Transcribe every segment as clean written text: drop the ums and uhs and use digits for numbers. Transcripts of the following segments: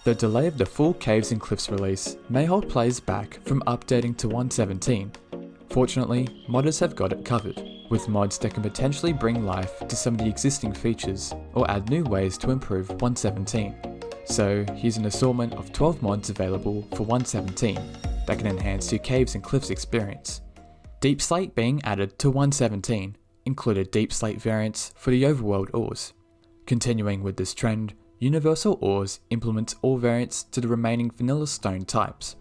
The delay of the full Caves and Cliffs release may hold players back from updating to 1.17. Fortunately, modders have got it covered, with mods that can potentially bring life to some of the existing features or add new ways to improve 1.17. So here's an assortment of 12 mods available for 1.17 that can enhance your Caves and Cliffs experience. Deepslate being added to 1.17 included Deepslate variants for the overworld ores. Continuing with this trend, Universal Ores implements ore variants to the remaining vanilla stone types.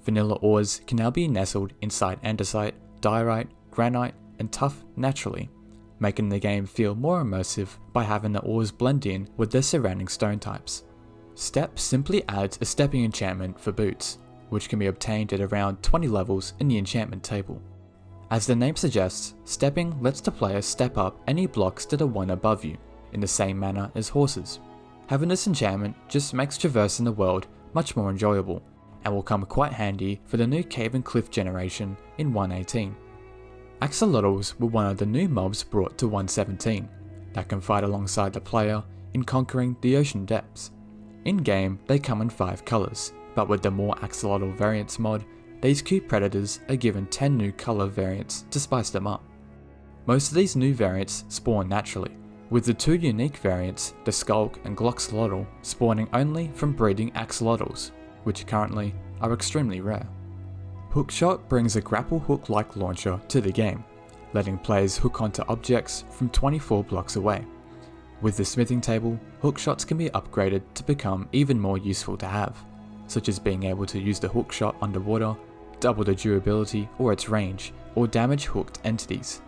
Vanilla ores can now be nestled inside andesite, diorite, granite, and tuff naturally, making the game feel more immersive by having the ores blend in with their surrounding stone types. Step simply adds a stepping enchantment for boots, which can be obtained at around 20 levels in the enchantment table. As the name suggests, stepping lets the player step up any blocks that are one above you, in the same manner as horses. Having this enchantment just makes traversing the world much more enjoyable, and will come quite handy for the new Cave and Cliff generation in 1.18. Axolotls were one of the new mobs brought to 1.17, that can fight alongside the player in conquering the ocean depths. In-game, they come in 5 colours, but with the More Axolotl Variants mod, these cute predators are given 10 new colour variants to spice them up. Most of these new variants spawn naturally, with the 2 unique variants, the Skulk and Gloxolotl, spawning only from breeding axolotls, which currently are extremely rare. Hookshot brings a grapple hook-like launcher to the game, letting players hook onto objects from 24 blocks away. With the smithing table, hookshots can be upgraded to become even more useful to have, such as being able to use the hookshot underwater, double the durability or its range, or damage hooked entities.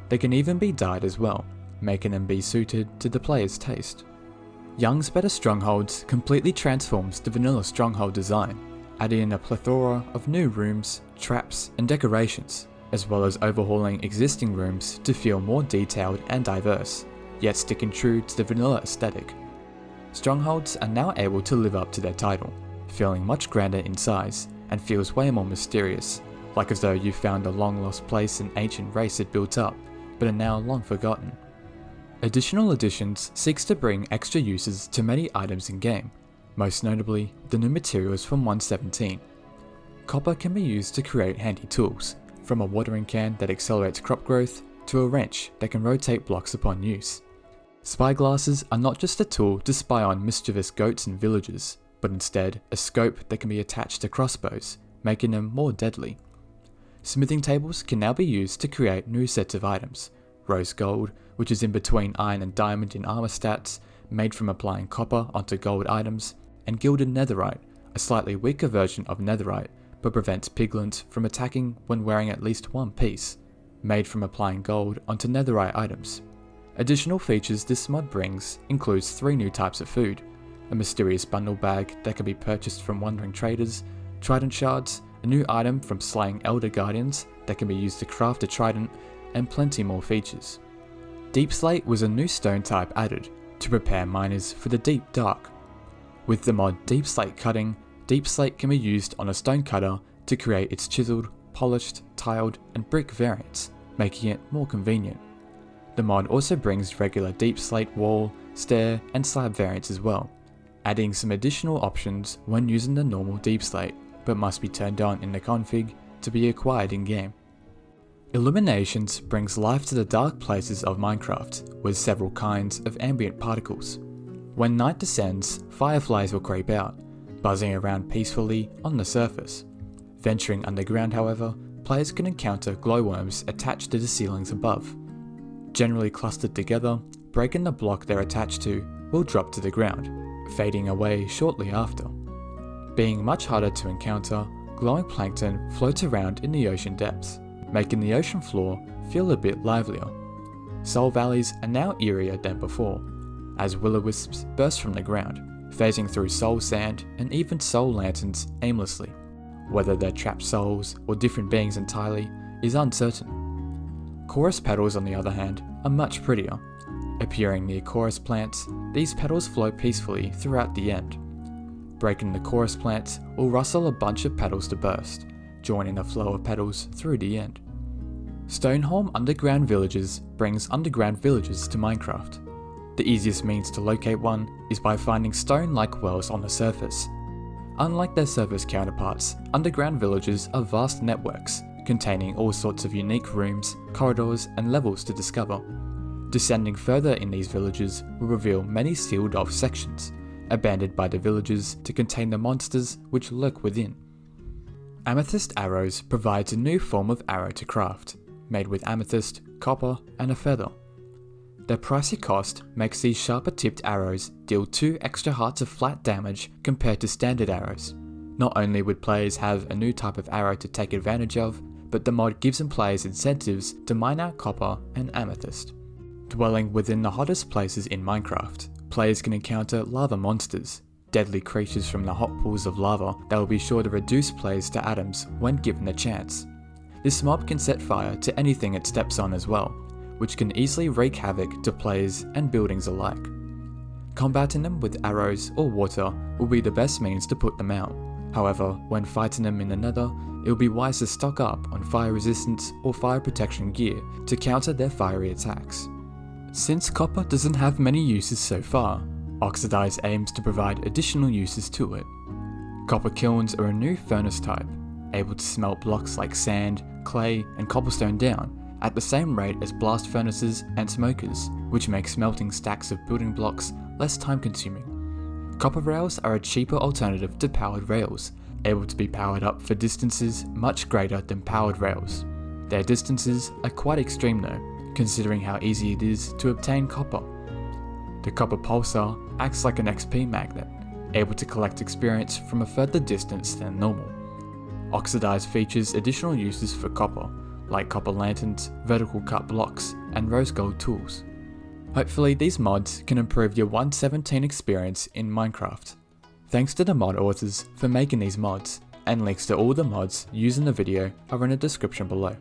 They can even be dyed as well, making them be suited to the player's taste. Young's Better Strongholds completely transforms the vanilla stronghold design, adding in a plethora of new rooms, traps, and decorations, as well as overhauling existing rooms to feel more detailed and diverse, yet sticking true to the vanilla aesthetic. Strongholds are now able to live up to their title, feeling much grander in size, and feels way more mysterious, like as though you found a long lost place an ancient race had built up, but are now long forgotten. Additional additions seeks to bring extra uses to many items in game, most notably the new materials from 1.17. Copper can be used to create handy tools, from a watering can that accelerates crop growth to a wrench that can rotate blocks upon use. Spyglasses are not just a tool to spy on mischievous goats and villagers, but instead a scope that can be attached to crossbows, making them more deadly. Smithing tables can now be used to create new sets of items. Rose gold, which is in between iron and diamond in armor stats, made from applying copper onto gold items, and gilded netherite, a slightly weaker version of netherite, but prevents piglins from attacking when wearing at least one piece, made from applying gold onto netherite items. Additional features this mod brings includes 3 new types of food, a mysterious bundle bag that can be purchased from wandering traders, trident shards, a new item from slaying elder guardians that can be used to craft a trident, and plenty more features. Deepslate was a new stone type added to prepare miners for the deep dark. With the mod Deepslate Cutting, Deepslate can be used on a stone cutter to create its chiseled, polished, tiled, and brick variants, making it more convenient. The mod also brings regular Deepslate wall, stair, and slab variants as well, adding some additional options when using the normal Deepslate, but must be turned on in the config to be acquired in game. Illuminations brings life to the dark places of Minecraft with several kinds of ambient particles. When night descends, fireflies will creep out, buzzing around peacefully on the surface. Venturing underground, however, players can encounter glowworms attached to the ceilings above. Generally clustered together, breaking the block they're attached to will drop to the ground, fading away shortly after. Being much harder to encounter, glowing plankton floats around in the ocean depths, making the ocean floor feel a bit livelier. Soul valleys are now eerier than before, as will-o-wisps burst from the ground, phasing through soul sand and even soul lanterns aimlessly. Whether they're trapped souls or different beings entirely is uncertain. Chorus petals, on the other hand, are much prettier. Appearing near chorus plants, these petals flow peacefully throughout the end. Breaking the chorus plants will rustle a bunch of petals to burst, joining the flow of petals through the end. Stoneholm Underground Villages brings underground villages to Minecraft. The easiest means to locate one is by finding stone-like wells on the surface. Unlike their surface counterparts, underground villages are vast networks, containing all sorts of unique rooms, corridors, and levels to discover. Descending further in these villages will reveal many sealed off sections, abandoned by the villagers to contain the monsters which lurk within. Amethyst Arrows provides a new form of arrow to craft, made with amethyst, copper, and a feather. Their pricey cost makes these sharper tipped arrows deal 2 extra hearts of flat damage compared to standard arrows. Not only would players have a new type of arrow to take advantage of, but the mod gives them players incentives to mine out copper and amethyst. Dwelling within the hottest places in Minecraft, players can encounter lava monsters, deadly creatures from the hot pools of lava that will be sure to reduce players to atoms when given the chance. This mob can set fire to anything it steps on as well, which can easily wreak havoc to players and buildings alike. Combating them with arrows or water will be the best means to put them out. However, when fighting them in the nether, it will be wise to stock up on fire resistance or fire protection gear to counter their fiery attacks. Since copper doesn't have many uses so far, Oxidized aims to provide additional uses to it. Copper kilns are a new furnace type, able to smelt blocks like sand, clay, and cobblestone down at the same rate as blast furnaces and smokers, which makes smelting stacks of building blocks less time consuming. Copper rails are a cheaper alternative to powered rails, able to be powered up for distances much greater than powered rails. Their distances are quite extreme though, considering how easy it is to obtain copper. The copper pulsar acts like an XP magnet, able to collect experience from a further distance than normal. Oxidized features additional uses for copper, like copper lanterns, vertical cut blocks, and rose gold tools. Hopefully these mods can improve your 1.17 experience in Minecraft. Thanks to the mod authors for making these mods, and links to all the mods used in the video are in the description below.